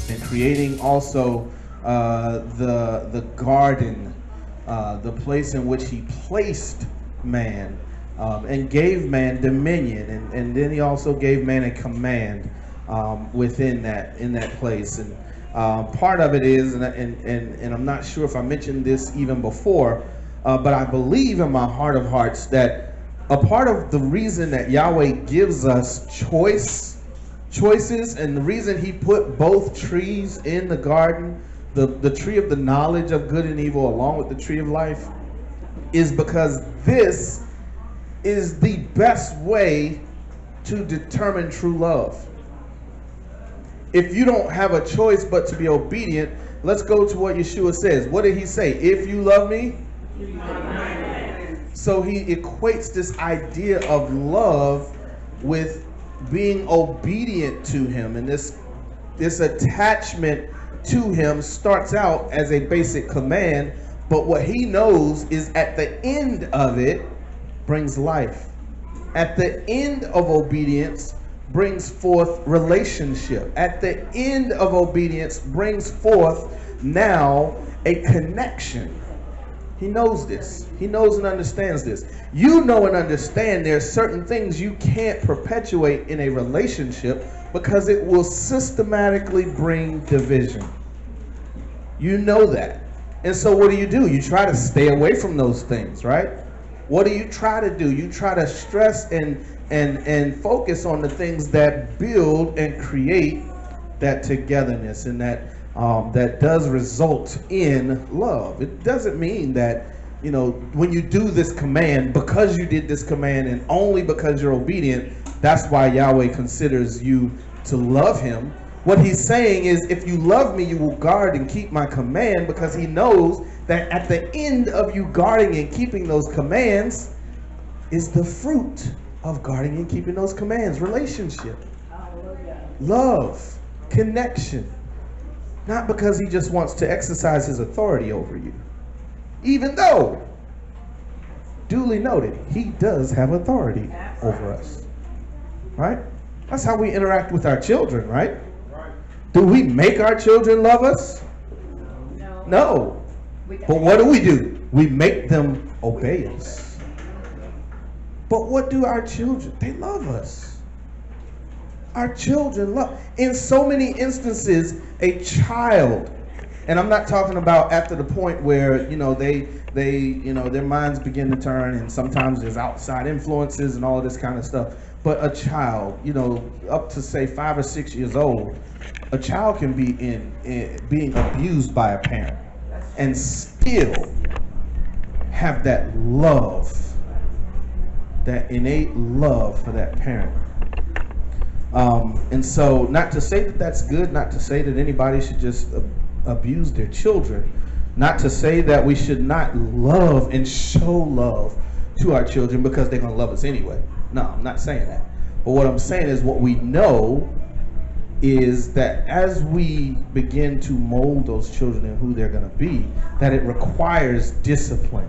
and creating also the garden, the place in which he placed man, and gave man dominion, and then he also gave man a command within in that place. And part of it is, and I'm not sure if I mentioned this even before, but I believe in my heart of hearts that a part of the reason that Yahweh gives us choices, and the reason he put both trees in the garden, the tree of the knowledge of good and evil along with the tree of life, is because this is the best way to determine true love. If you don't have a choice but to be obedient, let's go to what Yeshua says. What did he say? If you love me, you love me. So he equates this idea of love with being obedient to him, and this attachment to him starts out as a basic command, but what he knows is at the end of it brings life. At the end of obedience brings forth relationship. At the end of obedience brings forth now a connection. He knows this. He knows and understands this. You know and understand there's certain things you can't perpetuate in a relationship because it will systematically bring division. You know that. And so what do? You try to stay away from those things, right? What do you try to do? You try to stress and focus on the things that build and create that togetherness, and that does result in love. It doesn't mean that, when you do this command, because you did this command and only because you're obedient, that's why Yahweh considers you to love him. What he's saying is, if you love me, you will guard and keep my command, because he knows that at the end of you guarding and keeping those commands is the fruit of guarding and keeping those commands. Relationship, love, connection. Not because he just wants to exercise his authority over you. Even though, duly noted, he does have authority over us. Right? That's how we interact with our children, right? Do we make our children love us? No. But what do? We make them obey us. But what do our children? They love us. Our children love. In so many instances, a child, and I'm not talking about after the point where, they their minds begin to turn, and sometimes there's outside influences and all of this kind of stuff. But a child, up to say 5 or 6 years old, a child can be being abused by a parent and still have that love, that innate love for that parent. And so, not to say that that's good, not to say that anybody should just abuse their children, not to say that we should not love and show love to our children because they're going to love us anyway. No, I'm not saying that. But what I'm saying is, what we know is that as we begin to mold those children and who they're going to be, that it requires discipline.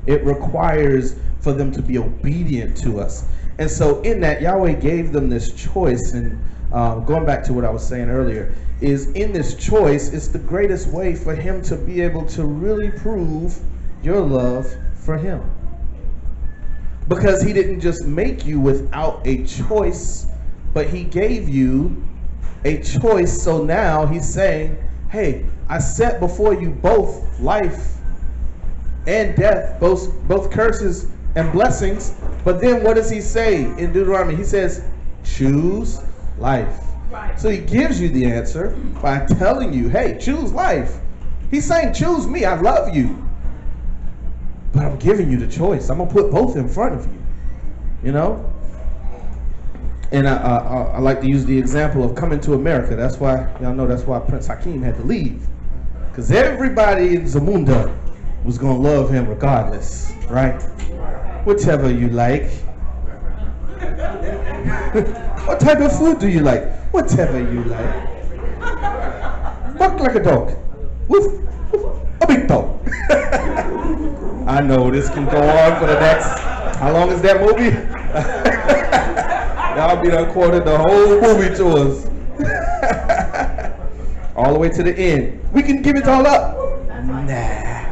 It requires for them to be obedient to us. And so in that, Yahweh gave them this choice. And going back to what I was saying earlier, is in this choice, it's the greatest way for him to be able to really prove your love for him. Because he didn't just make you without a choice, but he gave you a choice. So now he's saying, hey, I set before you both life and death, both curses and blessings. But then what does he say in Deuteronomy? He says, choose life. Right. So he gives you the answer by telling you, hey, choose life. He's saying, choose me, I love you. But I'm giving you the choice. I'm going to put both in front of you. And I like to use the example of Coming to America. That's why, y'all know, that's why Prince Hakeem had to leave. Because everybody in Zamunda was going to love him regardless, right? Whichever you like. What type of food do you like? Whatever you like. Bark like a dog. Woof, woof, a big dog. I know this can go on for the next, how long is that movie? Y'all be done quoted the whole movie to us. all the way to the end. We can give it all up. Nah.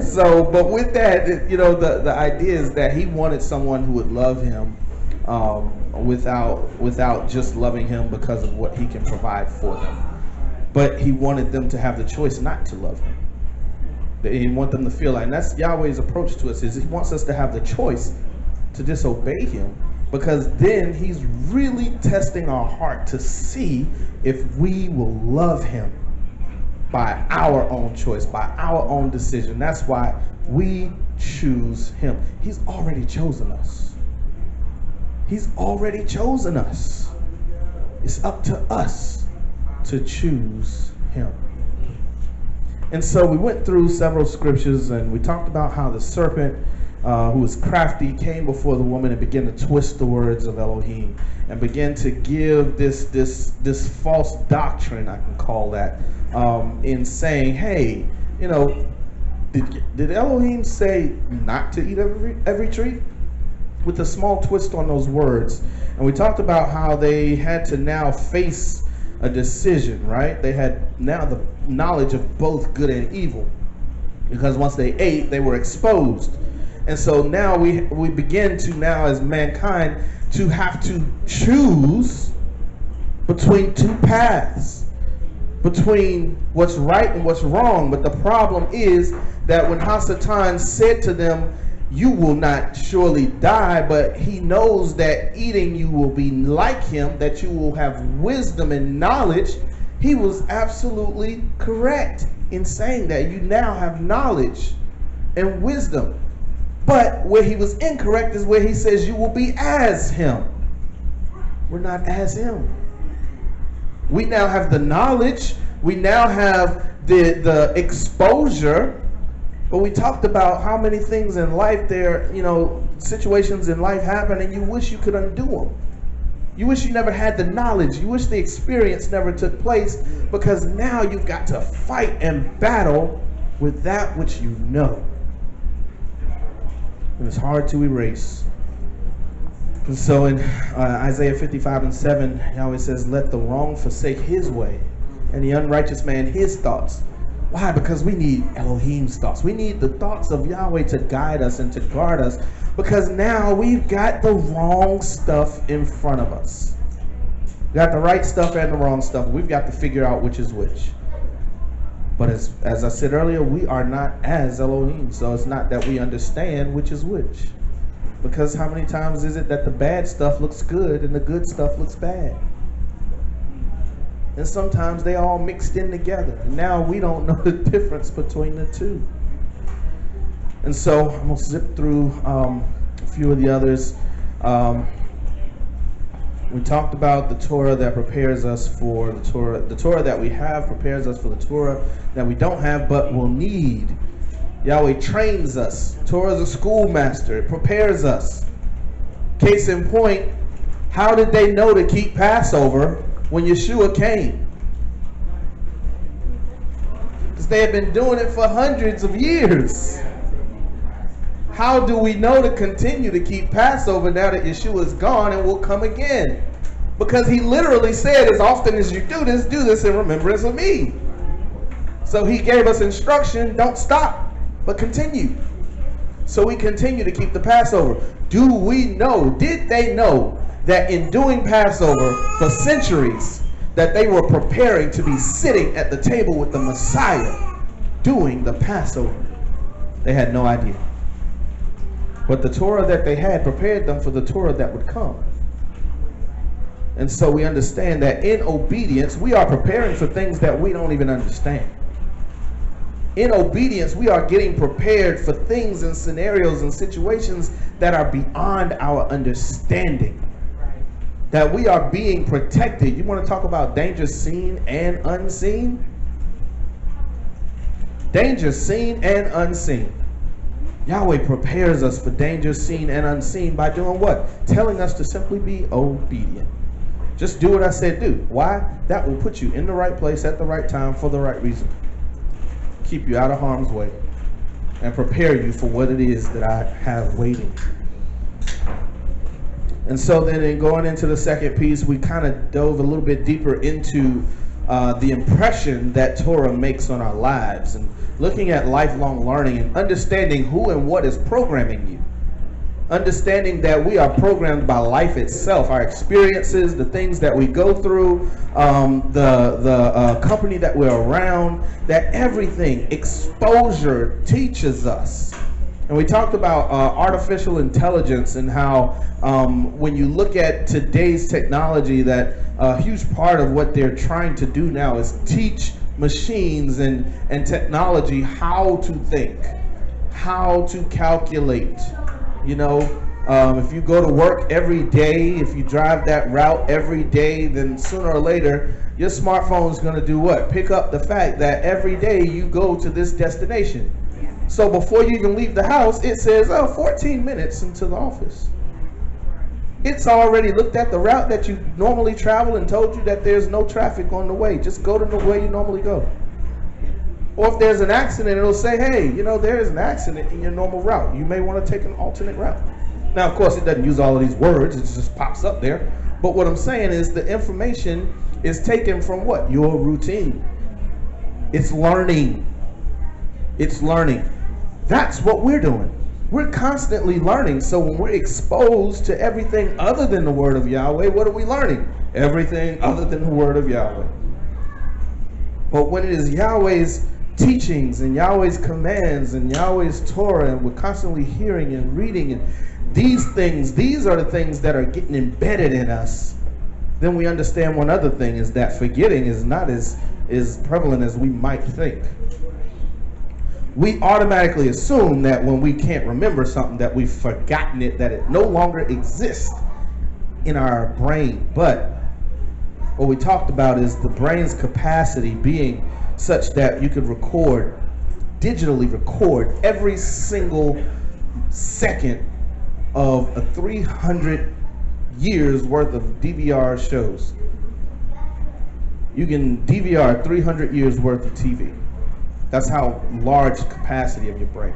So, but with that, you know, the idea is that he wanted someone who would love him without just loving him because of what he can provide for them. But he wanted them to have the choice not to love him. He wants them to feel like, and that's Yahweh's approach to us, is he wants us to have the choice to disobey him, because then he's really testing our heart to see if we will love him by our own choice, by our own decision. That's why we choose him. He's already chosen us. He's already chosen us. It's up to us to choose him. And so we went through several scriptures, and we talked about how the serpent, who was crafty, came before the woman and began to twist the words of Elohim and began to give this false doctrine, I can call that, in saying, hey, you know, did Elohim say not to eat every tree? With a small twist on those words. And we talked about how they had to now face a decision, right? They had now the knowledge of both good and evil, because once they ate, they were exposed. And so now we begin to now, as mankind, to have to choose between two paths, between what's right and what's wrong. But the problem is that when Hasatan said to them, you will not surely die, but he knows that eating you will be like him, that you will have wisdom and knowledge. He was absolutely correct in saying that you now have knowledge and wisdom. But where he was incorrect is where he says you will be as him. We're not as him. We now have the knowledge. We now have the exposure. But we talked about how many things in life situations in life happen, and you wish you could undo them. You wish you never had the knowledge. You wish the experience never took place, because now you've got to fight and battle with that which you know. And it's hard to erase. And so in Isaiah 55:7, Yahweh says, let the wrong forsake his way, and the unrighteous man his thoughts. Why? Because we need Elohim's thoughts. We need the thoughts of Yahweh to guide us and to guard us, because now we've got the wrong stuff in front of us. We got the right stuff and the wrong stuff. We've got to figure out which is which. But as I said earlier, we are not as Elohim, so it's not that we understand which is which. Because how many times is it that the bad stuff looks good and the good stuff looks bad? And sometimes they all mixed in together. And now we don't know the difference between the two. And so I'm going to zip through a few of the others. We talked about the Torah that prepares us for the Torah. The Torah that we have prepares us for the Torah that we don't have but will need. Yahweh trains us. Torah is a schoolmaster. It prepares us. Case in point, how did they know to keep Passover when Yeshua came? Because they had been doing it for hundreds of years. How do we know to continue to keep Passover now that Yeshua is gone and will come again? Because he literally said, as often as you do this in remembrance of me. So he gave us instruction, don't stop, but continue. So we continue to keep the Passover. Do we know, did they know that in doing Passover for centuries, that they were preparing to be sitting at the table with the Messiah doing the Passover? They had no idea. But the Torah that they had prepared them for the Torah that would come. And so we understand that in obedience, we are preparing for things that we don't even understand. In obedience, we are getting prepared for things and scenarios and situations that are beyond our understanding. That we are being protected. You want to talk about danger seen and unseen? Danger seen and unseen. Yahweh prepares us for danger seen and unseen by doing what? Telling us to simply be obedient. Just do what I said do. Why? That will put you in the right place at the right time for the right reason. Keep you out of harm's way and prepare you for what it is that I have waiting. And so then in going into the second piece, we kind of dove a little bit deeper into the impression that Torah makes on our lives, and looking at lifelong learning and understanding who and what is programming you. Understanding that we are programmed by life itself, our experiences, the things that we go through, the company that we're around, that everything, exposure teaches us. And we talked about artificial intelligence and how when you look at today's technology, that a huge part of what they're trying to do now is teach machines and technology how to think, how to calculate. You know, if you go to work every day, if you drive that route every day, then sooner or later, your smartphone is going to do what? Pick up the fact that every day you go to this destination. So before you even leave the house, it says, 14 minutes into the office. It's already looked at the route that you normally travel and told you that there's no traffic on the way. Just go to the way you normally go. Or if there's an accident, it'll say, hey, there is an accident in your normal route. You may want to take an alternate route. Now, of course, it doesn't use all of these words. It just pops up there. But what I'm saying is the information is taken from what? Your routine. It's learning. It's learning. That's what we're doing. We're constantly learning. So when we're exposed to everything other than the word of Yahweh, what are we learning? Everything other than the word of Yahweh. But when it is Yahweh's teachings and Yahweh's commands and Yahweh's Torah, and we're constantly hearing and reading, and these are the things that are getting embedded in us, then we understand one other thing, is that forgetting is not as prevalent as we might think. We automatically assume that when we can't remember something, that we've forgotten it, that it no longer exists in our brain. But what we talked about is the brain's capacity being such that you could digitally record every single second of a 300 years worth of DVR shows. You can DVR 300 years worth of TV. That's how large capacity of your brain.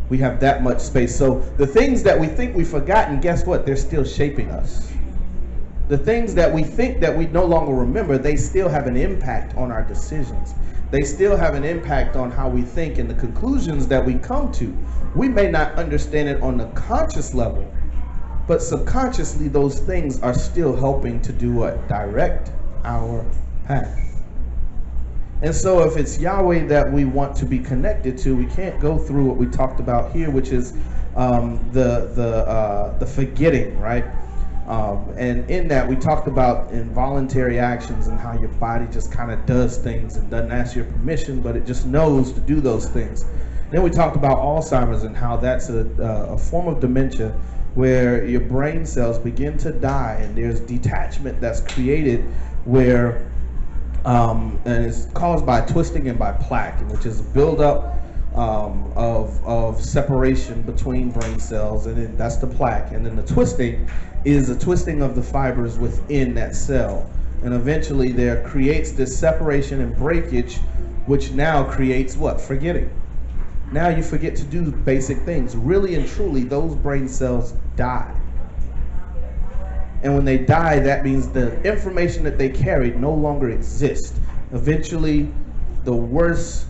We have that much space. So the things that we think we've forgotten, guess what? They're still shaping us. The things that we think that we no longer remember, they still have an impact on our decisions. They still have an impact on how we think and the conclusions that we come to. We may not understand it on the conscious level, but subconsciously those things are still helping to do what? Direct our path. And so if it's Yahweh that we want to be connected to, we can't go through what we talked about here, which is the forgetting, right? And in that, we talked about involuntary actions and how your body just kind of does things and doesn't ask your permission, but it just knows to do those things. Then we talked about Alzheimer's and how that's a form of dementia where your brain cells begin to die and there's detachment that's created where, and it's caused by twisting and by plaque, which is a buildup of separation between brain cells, and then that's the plaque. And then the twisting is a twisting of the fibers within that cell, and eventually there creates this separation and breakage, which now creates what? Forgetting. Now you forget to do basic things. Really and truly, those brain cells die. And when they die, that means the information that they carried no longer exists. Eventually, the worst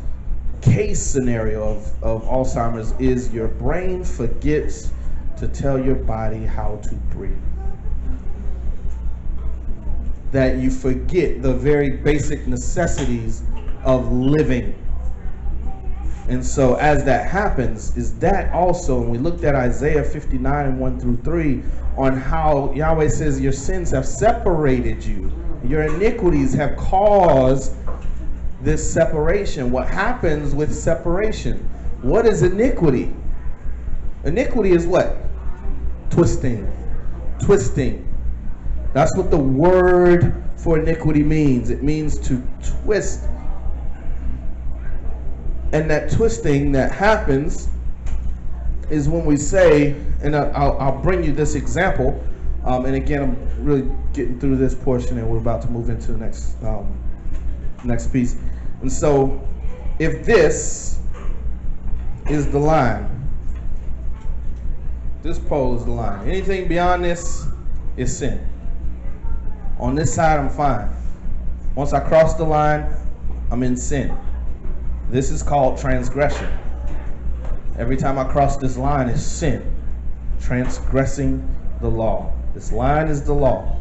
case scenario of Alzheimer's is your brain forgets to tell your body how to breathe. That you forget the very basic necessities of living. And so as that happens, is that also, and we looked at Isaiah 59, 1 through 3, on how Yahweh says your sins have separated you. Your iniquities have caused this separation. What happens with separation? What is iniquity? Iniquity is what? Twisting. Twisting. That's what the word for iniquity means. It means to twist. And that twisting that happens is when we say, and I'll bring you this example, and again, I'm really getting through this portion and we're about to move into the next piece. And so, if this is the line, this pole is the line. Anything beyond this is sin. On this side, I'm fine. Once I cross the line, I'm in sin. This is called transgression. Every time I cross this line is sin. Transgressing the law. This line is the law.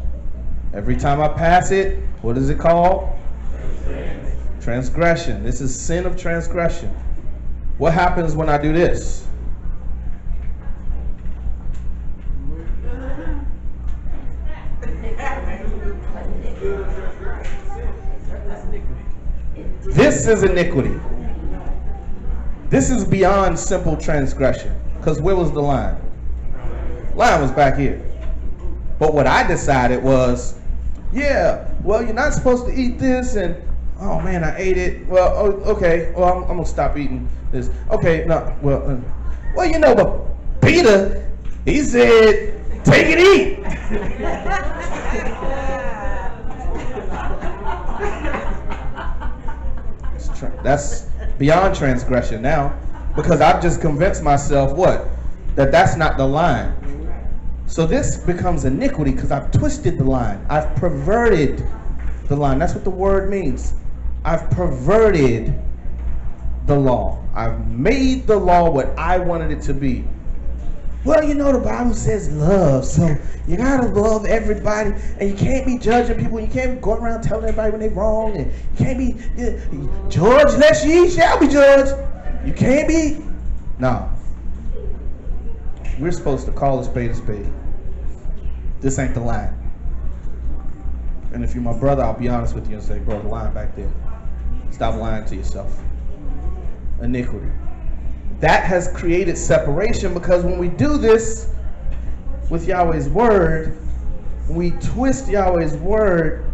Every time I pass it, what is it called? Transgression. This is sin of transgression. What happens when I do this? This is iniquity. This is beyond simple transgression. Because where was the line? Line was back here. But what I decided was, yeah, well, you're not supposed to eat this, and oh man, I ate it. Well, okay, well, I'm gonna stop eating this. Okay, no, well, but Peter, he said, take and eat. That's beyond transgression now, because I've just convinced myself that that's not the line. So this becomes iniquity because I've twisted the line. I've perverted the line. That's what the word means. I've perverted the law. I've made the law what I wanted it to be. Well, the Bible says love, so you gotta love everybody, and you can't be judging people. You can't go around telling everybody when they're wrong, and you can't be judge lest ye shall be judged. You can't be. No. We're supposed to call a spade a spade. This ain't the line. And if you're my brother, I'll be honest with you and say, bro, the line back there. Stop lying to yourself. Iniquity. That has created separation, because when we do this with Yahweh's word, when we twist Yahweh's word,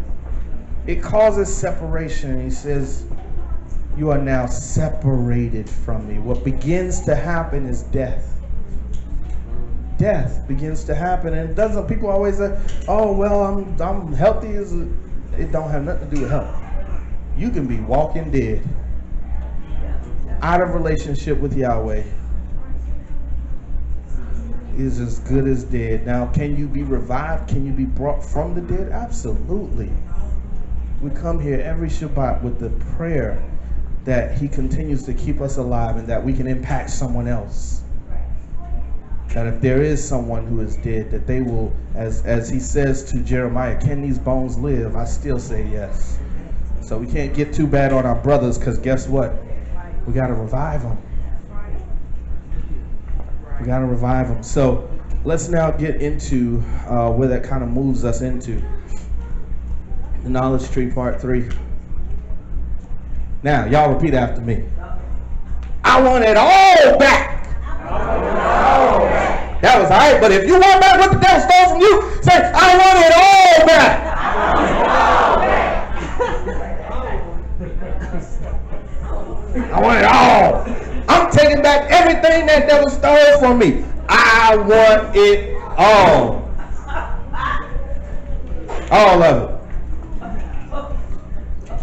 it causes separation. He says, you are now separated from me. What begins to happen is death. Death begins to happen, and doesn't people always say, oh well, I'm healthy. It don't have nothing to do with health. You can be walking dead, out of relationship with Yahweh. Is as good as dead. Now, can you be revived? Can you be brought from the dead? Absolutely. We come here every Shabbat with the prayer that he continues to keep us alive and that we can impact someone else. That if there is someone who is dead, that they will, as he says to Jeremiah, can these bones live? I still say yes. So we can't get too bad on our brothers, because guess what? We got to revive them. We got to revive them. So let's now get into where that kind of moves us into. The knowledge tree, part 3. Now, y'all repeat after me. I want it all back. That was all right, but if you want back what the devil stole from you, say, I want it all back. I want it all. I'm taking back everything that devil stole from me. I want it all. All of it.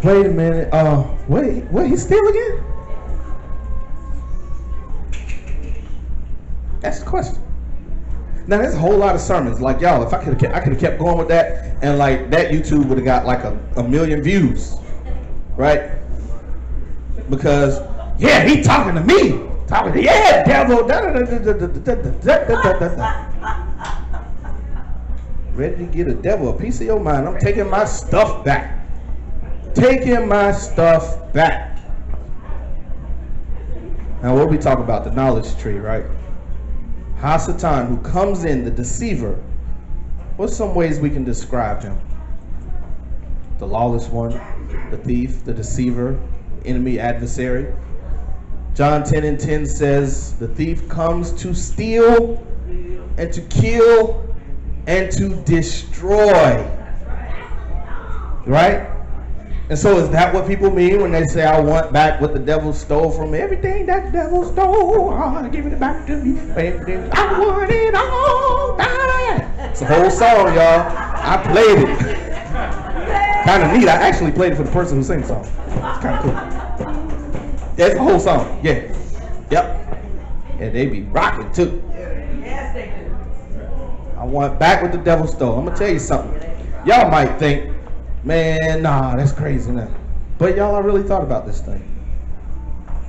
Wait a minute. Wait, he steal again? That's the question. Now there's a whole lot of sermons. Like y'all, if I could have kept going with that, and like that YouTube would have got like a million views, right? Because yeah, he talking to me, yeah, devil. Ready to get a devil a piece of your mind. I'm taking my stuff back. Taking my stuff back. Now what we talk about, the knowledge tree, right? Hasatan, who comes in, the deceiver. What's some ways we can describe him? The lawless one, the thief, the deceiver, enemy, adversary. John 10:10 says, the thief comes to steal and to kill and to destroy. Right? And so is that what people mean when they say, I want back what the devil stole from me? Everything that the devil stole, oh, give it back to me. I want it all back. It's a whole song, y'all. I played it. Kind of neat. I actually played it for the person who sings the song. It's kind of cool. That's the whole song. Yeah. Yep. Yeah, they be rocking too. Yes, they do. want back what the devil stole. I'm going to tell you something. Y'all might think, man, nah, that's crazy, man. But y'all, I really thought about this thing.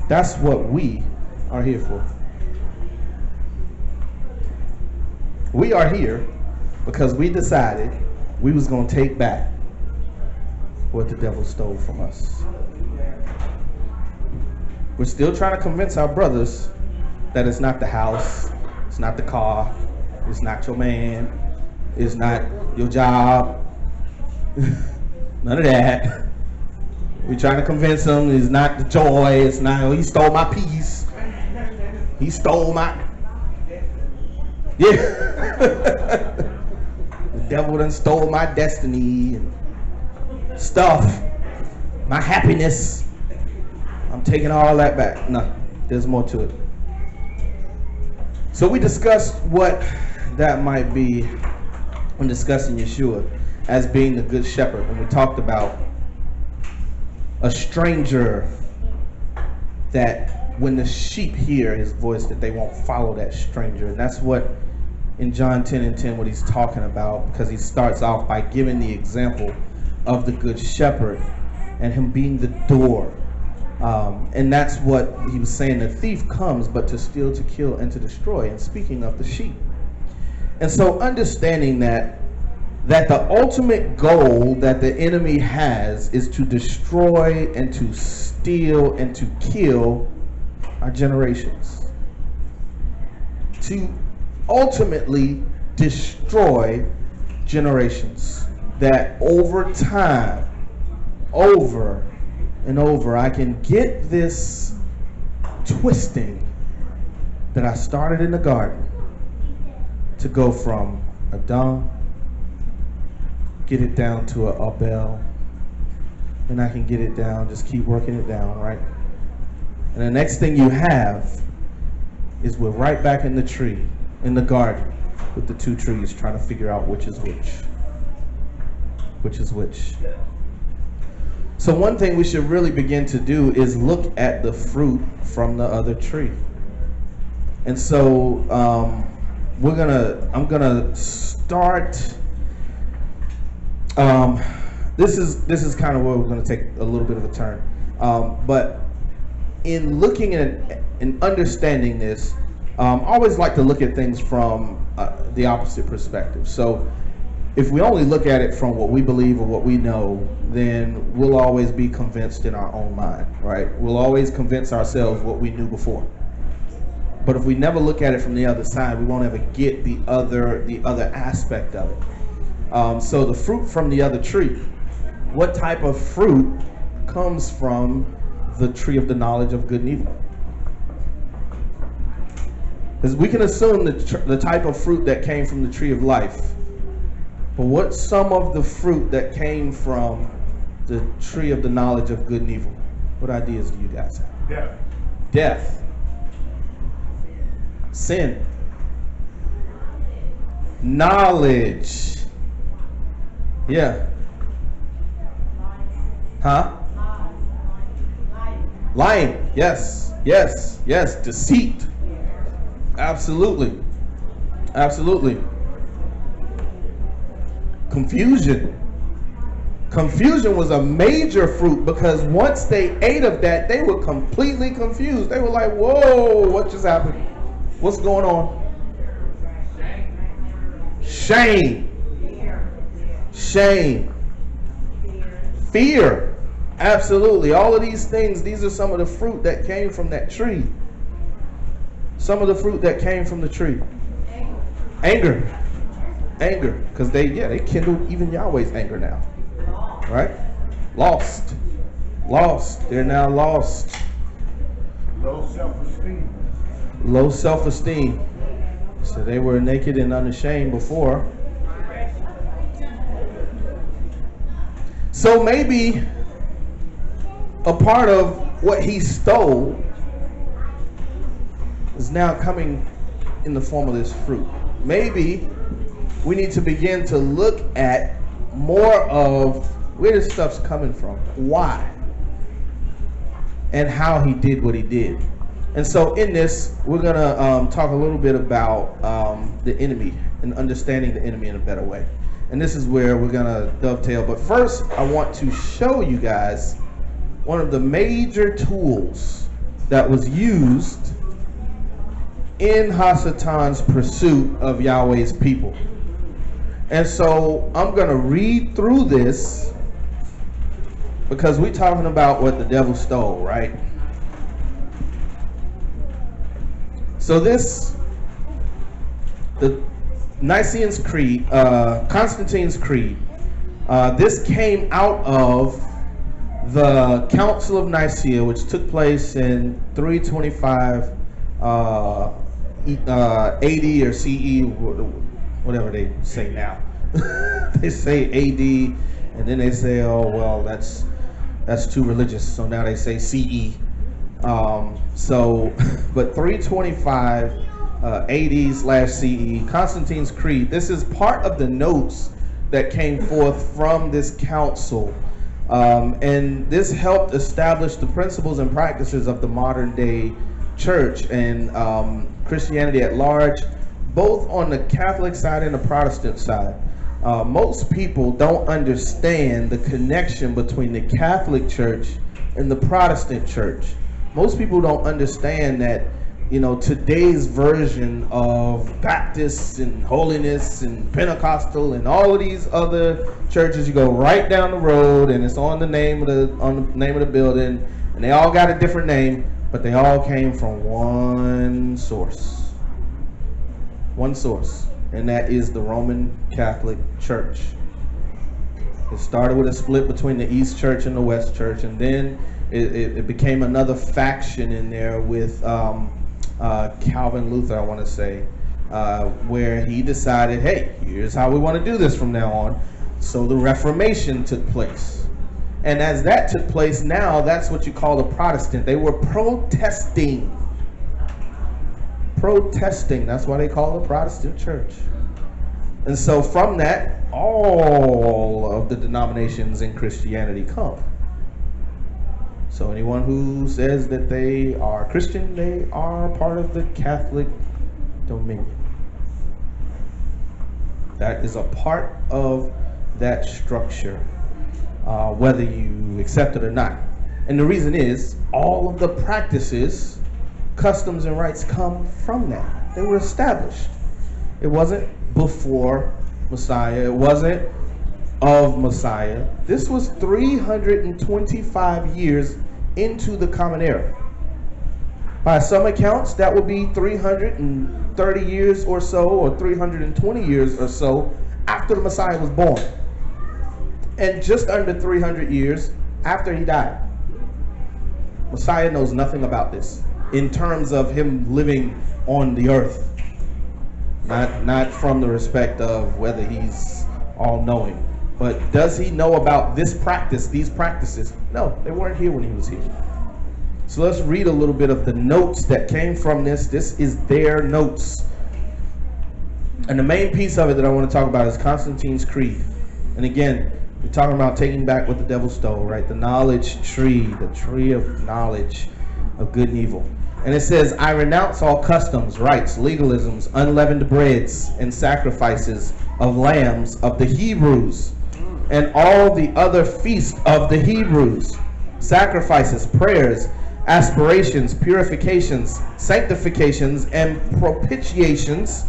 That's what we are here for. We are here because we decided we was going to take back what the devil stole from us. We're still trying to convince our brothers that it's not the house, it's not the car, it's not your man, it's not your job, none of that. We're trying to convince them it's not the joy, it's not, oh, he stole my peace, he stole my, yeah. The devil done stole my destiny and stuff, my happiness. I'm taking all that back. No, there's more to it. So we discussed what that might be when discussing Yeshua as being the good shepherd. And we talked about a stranger that when the sheep hear his voice, that they won't follow that stranger. And that's what in John 10:10, what he's talking about, because he starts off by giving the example of the good shepherd and him being the door. And that's what he was saying. The thief comes but to steal, to kill, and to destroy. And speaking of the sheep. And so understanding that the ultimate goal that the enemy has is to destroy and to steal and to kill our generations. To ultimately destroy generations. That over time, over and over, I can get this twisting that I started in the garden to go from Adam, get it down to a Abel, and I can get it down, just keep working it down, right? And the next thing you have is we're right back in the tree, in the garden, with the two trees, trying to figure out which is which. Which is which. So one thing we should really begin to do is look at the fruit from the other tree. And so I'm gonna start. This is kind of where we're gonna take a little bit of a turn. But in looking at and understanding this, I always like to look at things from the opposite perspective. So if we only look at it from what we believe or what we know, then we'll always be convinced in our own mind, right? We'll always convince ourselves what we knew before. But if we never look at it from the other side, we won't ever get the other aspect of it. So the fruit from the other tree. What type of fruit comes from the tree of the knowledge of good and evil? Because we can assume the type of fruit that came from the tree of life. But what's some of the fruit that came from the tree of the knowledge of good and evil? What ideas do you guys have? Death. Death. Sin. Knowledge. Yeah. Huh? Lying. Yes. Yes. Yes. Deceit. Absolutely. Absolutely. Confusion. Confusion was a major fruit because once they ate of that, they were completely confused. They were like, whoa, what just happened? What's going on? Shame. Shame. Fear. Absolutely. All of these things, these are some of the fruit that came from that tree. Some of the fruit that came from the tree. Anger. Anger, because they kindled even Yahweh's anger now, right? Lost. They're now lost. Low self-esteem. Low self-esteem. So they were naked and unashamed before. So maybe a part of what he stole is now coming in the form of this fruit. Maybe we need to begin to look at more of where this stuff's coming from, why, and how he did what he did. And so in this, we're going to talk a little bit about the enemy and understanding the enemy in a better way. And this is where we're going to dovetail. But first, I want to show you guys one of the major tools that was used in Hasatan's pursuit of Yahweh's people. And so I'm going to read through this because we're talking about what the devil stole, right? So the Nicaean's Creed, Constantine's Creed, this came out of the Council of Nicaea, which took place in 325 AD or CE, whatever they say now. They say AD, and then they say, oh, well, that's too religious, so now they say CE. But 325 AD/CE, Constantine's Creed, this is part of the notes that came forth from this council. And this helped establish the principles and practices of the modern day church and Christianity at large, both on the Catholic side and the Protestant side. Most people don't understand the connection between the Catholic Church and the Protestant Church. Most people don't understand that, today's version of Baptist and Holiness and Pentecostal and all of these other churches, you go right down the road and it's on the name of the building, and they all got a different name, but they all came from one source, and that is the Roman Catholic Church. It started with a split between the East Church and the West Church, and then it became another faction in there with Calvin Luther, I want to say, where he decided, hey, here's how we want to do this from now on. So the Reformation took place. And as that took place, now that's what you call a Protestant. They were protesting. That's why they call it a Protestant church. And so from that, all of the denominations in Christianity come. So anyone who says that they are Christian, they are part of the Catholic dominion. That is a part of that structure, whether you accept it or not. And the reason is, all of the practices, customs, and rites come from that. They were established. It wasn't before Messiah. It wasn't of Messiah. This was 325 years into the Common Era. By some accounts, that would be 330 years or so, or 320 years or so after the Messiah was born. And just under 300 years after he died. Messiah knows nothing about this in terms of him living on the earth. Not from the respect of whether he's all-knowing. But does he know about this practice, these practices? No, they weren't here when he was here. So let's read a little bit of the notes that came from this. This is their notes. And the main piece of it that I want to talk about is Constantine's Creed. And again, we're talking about taking back what the devil stole, right? The knowledge tree, the tree of knowledge of good and evil. And it says, I renounce all customs, rites, legalisms, unleavened breads, and sacrifices of lambs of the Hebrews, and all the other feasts of the Hebrews, sacrifices, prayers, aspirations, purifications, sanctifications, and propitiations,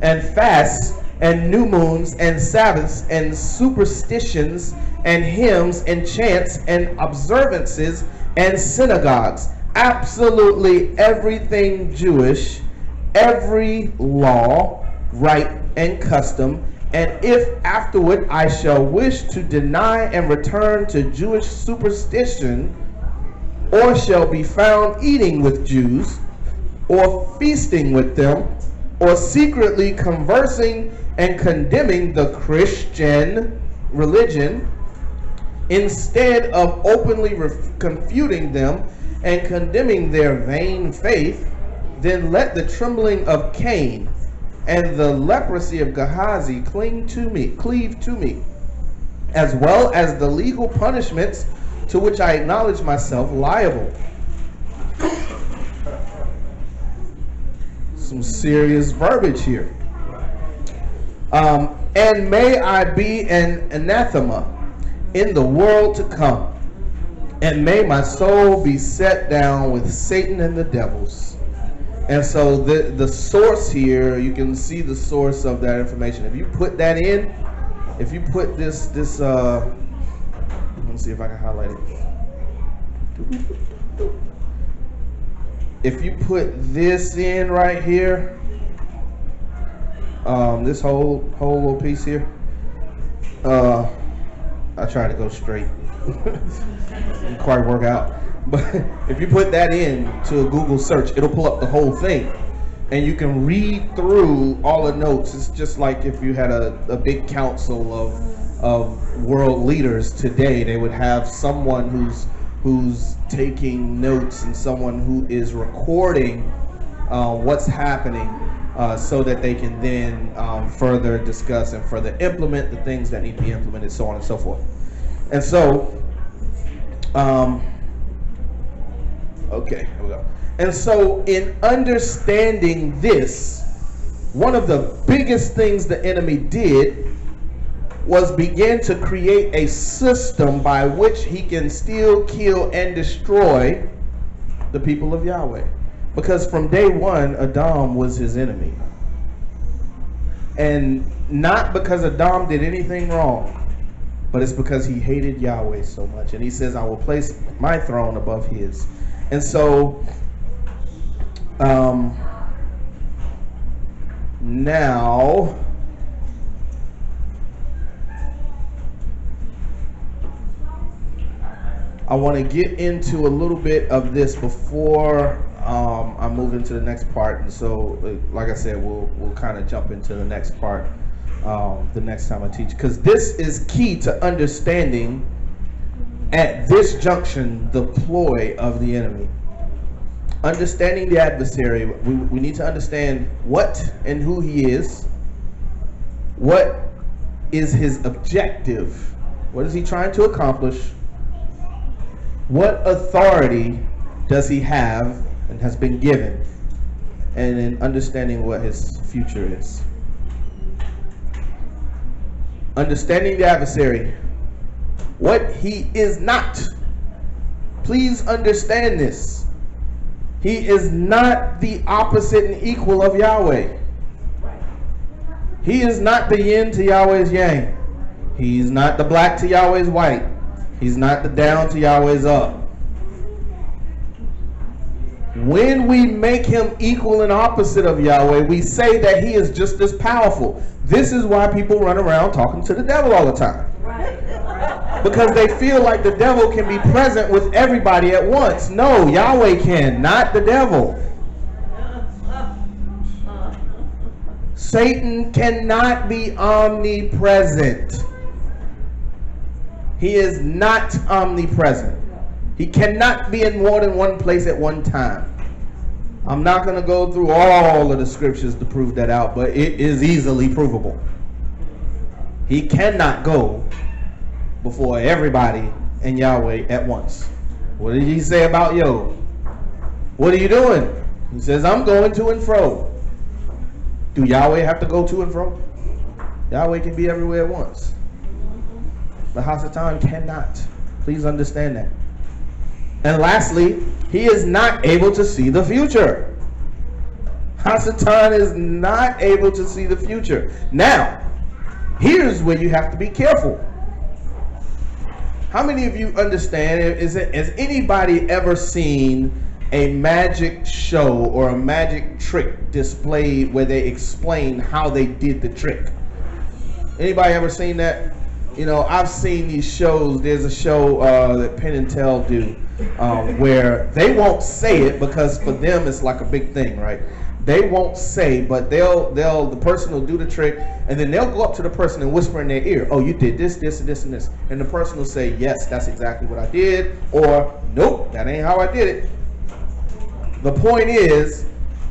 and fasts, and new moons, and Sabbaths, and superstitions, and hymns, and chants, and observances, and synagogues. Absolutely everything Jewish, every law, rite, and custom. And if afterward I shall wish to deny and return to Jewish superstition, or shall be found eating with Jews, or feasting with them, or secretly conversing and condemning the Christian religion, instead of openly confuting them and condemning their vain faith, then let the trembling of Cain and the leprosy of Gehazi cleave to me, as well as the legal punishments to which I acknowledge myself liable. Some serious verbiage here. And may I be an anathema in the world to come. And may my soul be set down with Satan and the devils. And so the source here, you can see the source of that information. If you put that in, if you put this, let me see if I can highlight it. If you put this in right here, this whole little piece here, I try to go straight. Didn't quite work out. But if you put that in to a Google search, it'll pull up the whole thing. And you can read through all the notes. It's just like if you had a big council of world leaders today. They would have someone who's taking notes and someone who is recording what's happening so that they can then further discuss and further implement the things that need to be implemented, so on and so forth. And so, okay, here we go. And so in understanding this, one of the biggest things the enemy did was begin to create a system by which he can steal, kill, and destroy the people of Yahweh. Because from day one, Adam was his enemy. And not because Adam did anything wrong, but it's because he hated Yahweh so much. And he says, I will place my throne above his. And so, now, I want to get into a little bit of this before I move into the next part. And so, like I said, we'll kind of jump into the next part the next time I teach, because this is key to understanding at this junction the ploy of the enemy. Understanding the adversary, we need to understand what and who he is. What is his objective? What is he trying to accomplish? What authority does he have and has been given? And in understanding what his future is. Understanding the adversary, what he is not. Please understand this. He is not the opposite and equal of Yahweh. He is not the yin to Yahweh's yang. He's not the black to Yahweh's white. He's not the down to Yahweh's up. When we make him equal and opposite of Yahweh, we say that he is just as powerful. This is why people run around talking to the devil all the time. Because they feel like the devil can be present with everybody at once. No, Yahweh can, not the devil. Satan cannot be omnipresent. He is not omnipresent. He cannot be in more than one place at one time. I'm not going to go through all of the scriptures to prove that out, but it is easily provable. He cannot go before everybody and Yahweh at once. What did he say about Job? What are you doing? He says, I'm going to and fro. Do Yahweh have to go to and fro? Yahweh can be everywhere at once. But Hasatan cannot. Please understand that. And lastly, he is not able to see the future. Hasatan is not able to see the future. Now, here's where you have to be careful. How many of you understand, has anybody ever seen a magic show or a magic trick displayed where they explain how they did the trick? Anybody ever seen that? You know, I've seen these shows. There's a show that Penn and Tell do where they won't say it because for them it's like a big thing, right? They won't say, but the person will do the trick, and then they'll go up to the person and whisper in their ear, oh, you did this, this, and this, and this. And the person will say, yes, that's exactly what I did, or nope, that ain't how I did it. The point is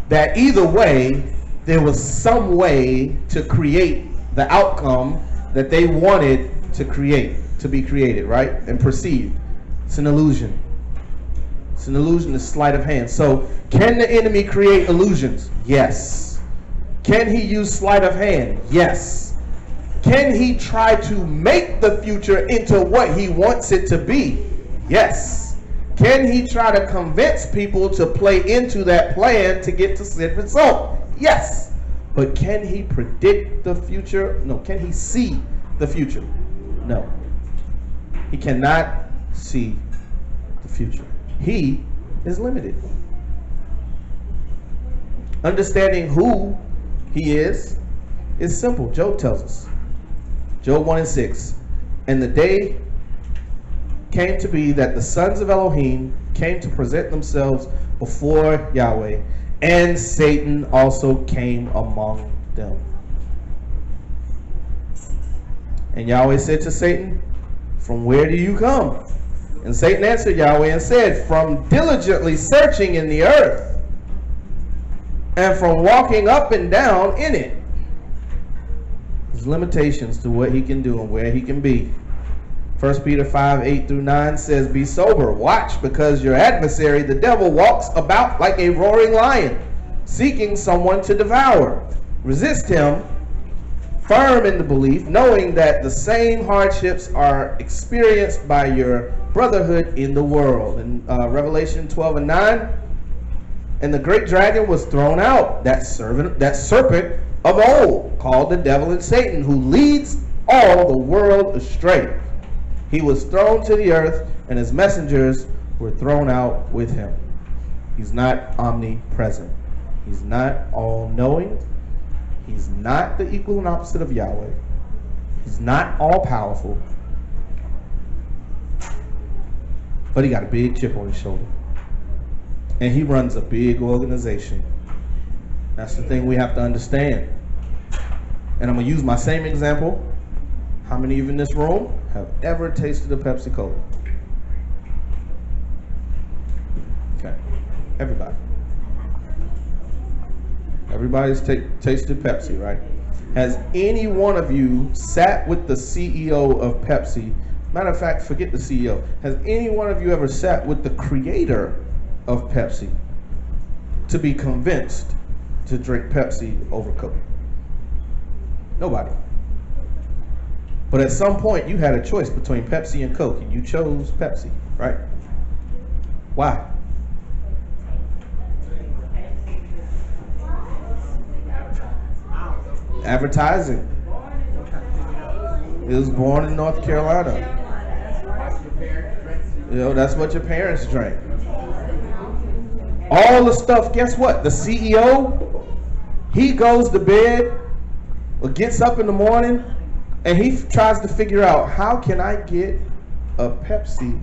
that either way, there was some way to create the outcome that they wanted to create, to be created, right? And perceived. It's an illusion. It's an illusion, a sleight of hand. So, can the enemy create illusions? Yes. Can he use sleight of hand? Yes. Can he try to make the future into what he wants it to be? Yes. Can he try to convince people to play into that plan to get to said result? Yes. But can he predict the future? No. Can he see the future? No. He cannot see the future. He is limited. Understanding who he is simple. Job tells us. Job 1:6. And the day came to be that the sons of Elohim came to present themselves before Yahweh, and Satan also came among them. And Yahweh said to Satan, from where do you come? And Satan answered Yahweh and said, from diligently searching in the earth, and from walking up and down in it. There's limitations to what he can do and where he can be. 1 Peter 5:8-9 says, be sober, watch, because your adversary, the devil, walks about like a roaring lion, seeking someone to devour. Resist him, firm in the belief, knowing that the same hardships are experienced by your brotherhood in the world. In Revelation 12:9, and the great dragon was thrown out, that serpent of old, called the devil and Satan, who leads all the world astray. He was thrown to the earth, and his messengers were thrown out with him. He's not omnipresent. He's not all-knowing. He's not the equal and opposite of Yahweh. He's not all-powerful. But he got a big chip on his shoulder. And he runs a big organization. That's the thing we have to understand. And I'm going to use my same example. How many of you in this room have ever tasted a Pepsi Cola? Okay. Everybody. Everybody's tasted Pepsi, right? Has any one of you sat with the CEO of Pepsi? Matter of fact, forget the CEO. Has any one of you ever sat with the creator of Pepsi to be convinced to drink Pepsi over Coke? Nobody. But at some point, you had a choice between Pepsi and Coke, and you chose Pepsi, right? Why? Advertising. It was born in North Carolina. You know, that's what your parents drank. All the stuff, guess what? The CEO, he goes to bed or gets up in the morning and he tries to figure out, how can I get a Pepsi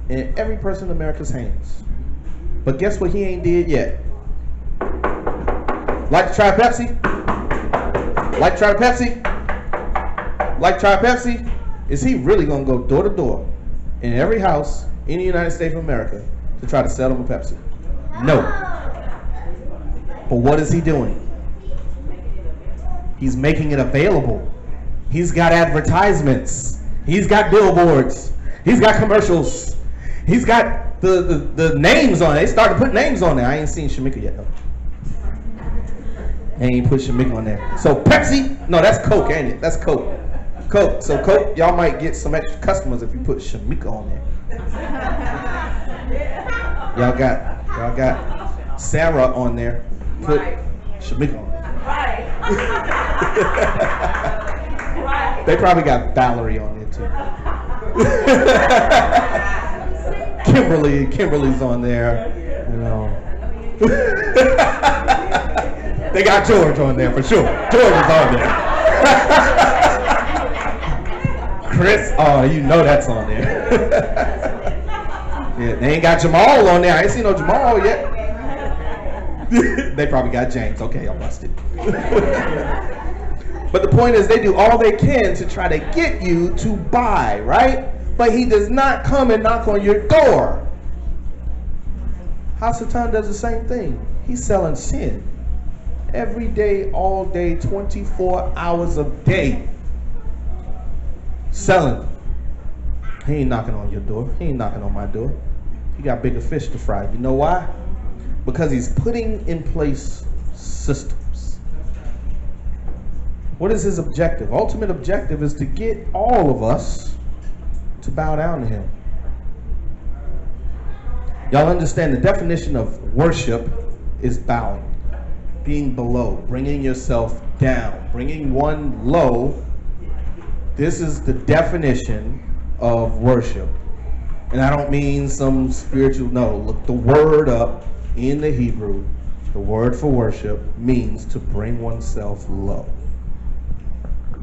in every person in America's hands? But guess what he ain't did yet? Like to try Pepsi? Like to try Pepsi? Like to try Pepsi? Is he really going to go door to door in every house in the United States of America to try to sell them a Pepsi? No. But what is he doing? He's making it available. He's got advertisements. He's got billboards. He's got commercials. He's got the names on it. They started to put names on there. I ain't seen Shamika yet though. They ain't put Shamika on there. So Pepsi, no, that's Coke, ain't it? That's Coke. Coke. So Coke, y'all might get some extra customers if you put Shamika on there. Y'all got Sarah on there. Put Shamika on there. Right. They probably got Valerie on there too. Kimberly's on there, you know. They got George on there for sure. George is on there. Chris, oh, you know that's on there. Yeah, they ain't got Jamal on there. I ain't seen no Jamal yet. They probably got James. Okay, I'm busted. But the point is, they do all they can to try to get you to buy, right? But he does not come and knock on your door. House of Time does the same thing. He's selling sin. Every day, all day, 24 hours a day. Selling. He ain't knocking on your door. He ain't knocking on my door. He got bigger fish to fry. You know why? Because he's putting in place systems. What is his objective? Ultimate objective is to get all of us to bow down to him. Y'all understand the definition of worship is bowing, being below, bringing yourself down, bringing one low. This is the definition of worship. And I don't mean some spiritual, no. Look the word up in the Hebrew. The word for worship means to bring oneself low.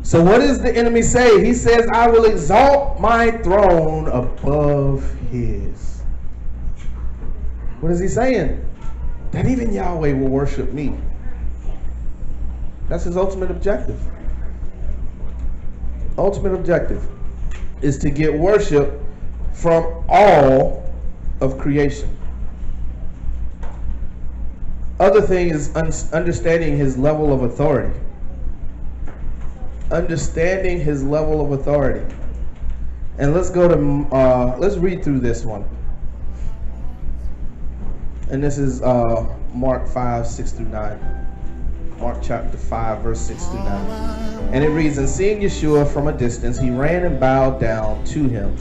So what does the enemy say? He says, I will exalt my throne above his. What is he saying? That even Yahweh will worship me. That's his ultimate objective. Ultimate objective is to get worship from all of creation. Other thing is understanding his level of authority. Understanding his level of authority. And let's go to, let's read through this one. And this is Mark 5, 6 through 9. Mark chapter 5, verse 6 through 9. And it reads, and seeing Yeshua from a distance, he ran and bowed down to him